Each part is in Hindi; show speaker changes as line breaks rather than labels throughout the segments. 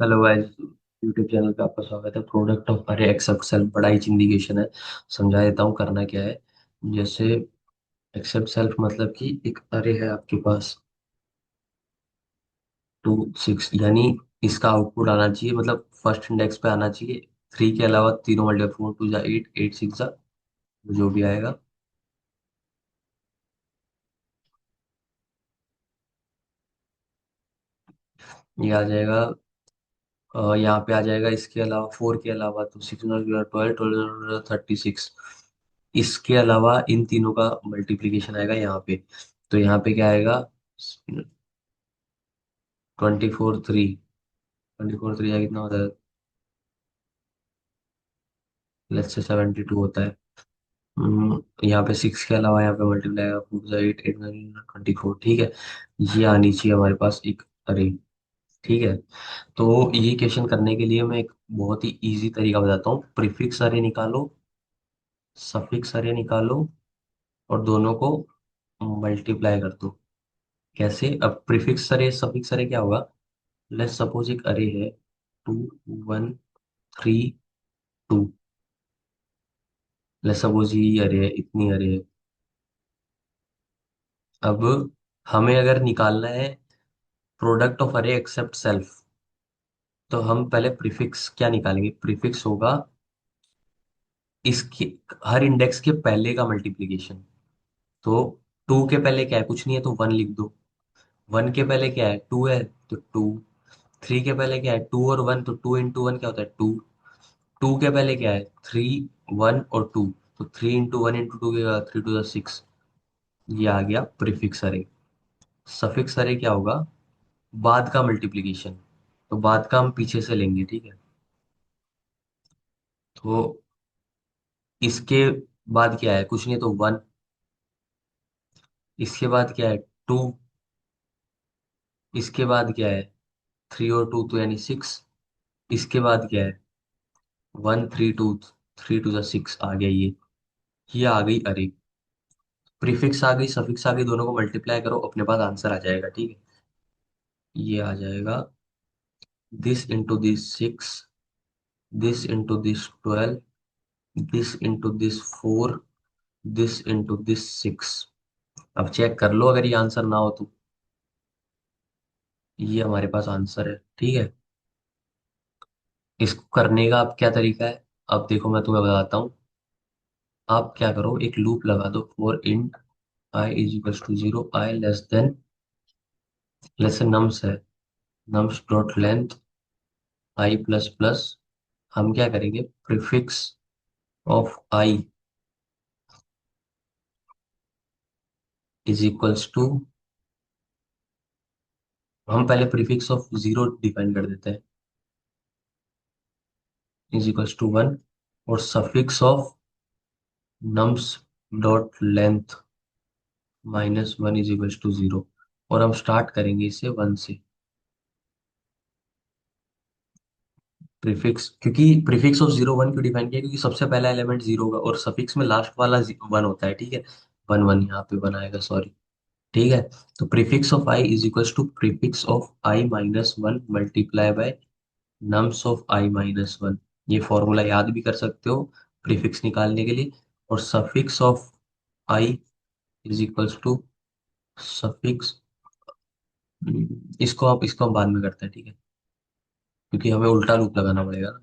Hello guys. यूट्यूब चैनल पे आपका स्वागत है। प्रोडक्ट ऑफ अरे एक्सेप्ट सेल्फ बड़ा ही इंडिकेशन है। समझा देता हूँ करना क्या है। जैसे एक्सेप्ट सेल्फ मतलब कि एक अरे है आपके पास 2 6, यानी इसका आउटपुट आना चाहिए, मतलब फर्स्ट इंडेक्स पे आना चाहिए। 3 के अलावा तीनों मल्टीप्लाई, 4 2 जा 8, 8 6 जा जो भी आएगा। ये आ जाएगा। यहाँ पे आ जाएगा। इसके अलावा 4 के अलावा तो 6 12 12 36। इसके अलावा इन तीनों का मल्टीप्लीकेशन आएगा यहाँ पे। तो यहाँ पे क्या आएगा? 24 3। 24 3 या कितना होता है? लेट्स से 72 होता है। यहाँ पे 6 के अलावा यहाँ पे मल्टीप्लाई आएगा 4 8 8 24। ठीक है। ये आनी चाहिए हमारे पास एक अरे। ठीक है। तो ये क्वेश्चन करने के लिए मैं एक बहुत ही इजी तरीका बताता हूँ। प्रीफिक्स अरे निकालो, सफिक्स अरे निकालो, और दोनों को मल्टीप्लाई कर दो। कैसे? अब प्रीफिक्स अरे सफिक्स अरे क्या होगा? लेट्स सपोज एक अरे है 2 1 3 2। लेट्स सपोज ये अरे है, इतनी अरे है। अब हमें अगर निकालना है प्रोडक्ट ऑफ अरे एक्सेप्ट सेल्फ, तो हम पहले प्रीफिक्स क्या निकालेंगे? प्रीफिक्स होगा इसके हर इंडेक्स के पहले का मल्टीप्लीकेशन। तो 2 के पहले क्या है? कुछ नहीं है, तो 1 लिख दो। 1 के पहले क्या है? 2 है, तो 2। 3 के पहले क्या है? 2 और 1, तो 2 इंटू 1 क्या होता है? 2। 2 के पहले क्या है? 3 1 और 2, तो 3 इंटू 1 इंटू 2 के 3 टू 6। ये आ गया प्रीफिक्स अरे। सफिक्स अरे क्या होगा? बाद का मल्टीप्लीकेशन। तो बाद का हम पीछे से लेंगे, ठीक है। तो इसके बाद क्या है? कुछ नहीं है, तो 1। इसके बाद क्या है? 2। इसके बाद क्या है? 3 और 2 तो यानी 6। इसके बाद क्या है? 1 3 2, 3 टू 6 आ गया ये आ गई अरे। प्रीफिक्स आ गई, सफिक्स आ गई, दोनों को मल्टीप्लाई करो, अपने पास आंसर आ जाएगा, ठीक है। ये आ जाएगा this into this 6, this into this 12, this into this 4, this into this 6। अब चेक कर लो अगर ये आंसर ना हो तो। ये हमारे पास आंसर है, ठीक है। इसको करने का अब क्या तरीका है? अब देखो मैं तुम्हें बताता हूँ। आप क्या करो, एक लूप लगा दो for int i is equals to 0, i less than, less से नम्स है, nums dot length i plus plus. हम क्या करेंगे? Prefix of I is equals to, हम पहले प्रीफिक्स ऑफ 0 डिफाइन कर देते हैं, इज इक्वल्स टू 1। और suffix of nums dot length -1 is equals to 0। और हम स्टार्ट करेंगे इसे 1 से। प्रीफिक्स, क्योंकि प्रीफिक्स ऑफ 0 1 क्यों डिफाइन किया? क्योंकि सबसे पहला एलिमेंट 0 होगा और सफिक्स में लास्ट वाला 1 होता है, ठीक है। 1 1 यहाँ पे 1 आएगा, सॉरी। ठीक है। तो prefix of I is equals to prefix of I -1 multiply by nums of I -1। ये फॉर्मूला याद भी कर सकते हो प्रीफिक्स निकालने के लिए। और suffix of I is equals to suffix, इसको हम बाद में करते हैं, ठीक है, क्योंकि हमें उल्टा लूप लगाना पड़ेगा ना।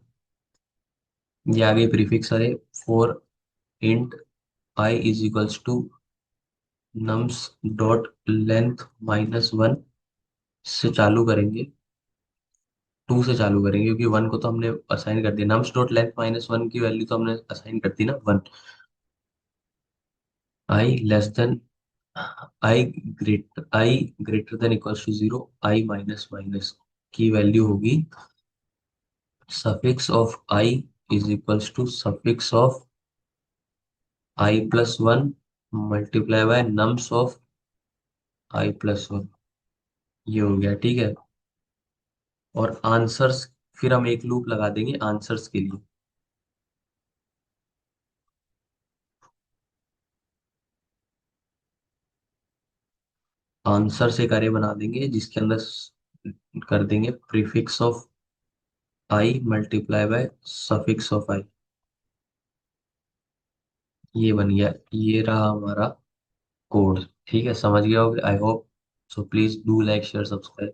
ये आ गई prefix array for int i is equals to nums dot length -1 से चालू करेंगे। 2 से चालू करेंगे क्योंकि 1 को तो हमने असाइन कर दिया। नम्स डॉट लेंथ -1 की वैल्यू तो हमने असाइन कर दी ना, 1। I less than, I greater than equals to 0, I minus minus की वैल्यू होगी suffix of I is equals to suffix of I+1 multiply by nums of I+1। ये हो गया, ठीक है। और आंसर्स, फिर हम एक लूप लगा देंगे आंसर्स के लिए। आंसर से एक array बना देंगे जिसके अंदर कर देंगे prefix of I multiply by suffix of I. ये बन गया, ये रहा हमारा कोड। ठीक है, समझ गया होगे I hope. So please do like share subscribe.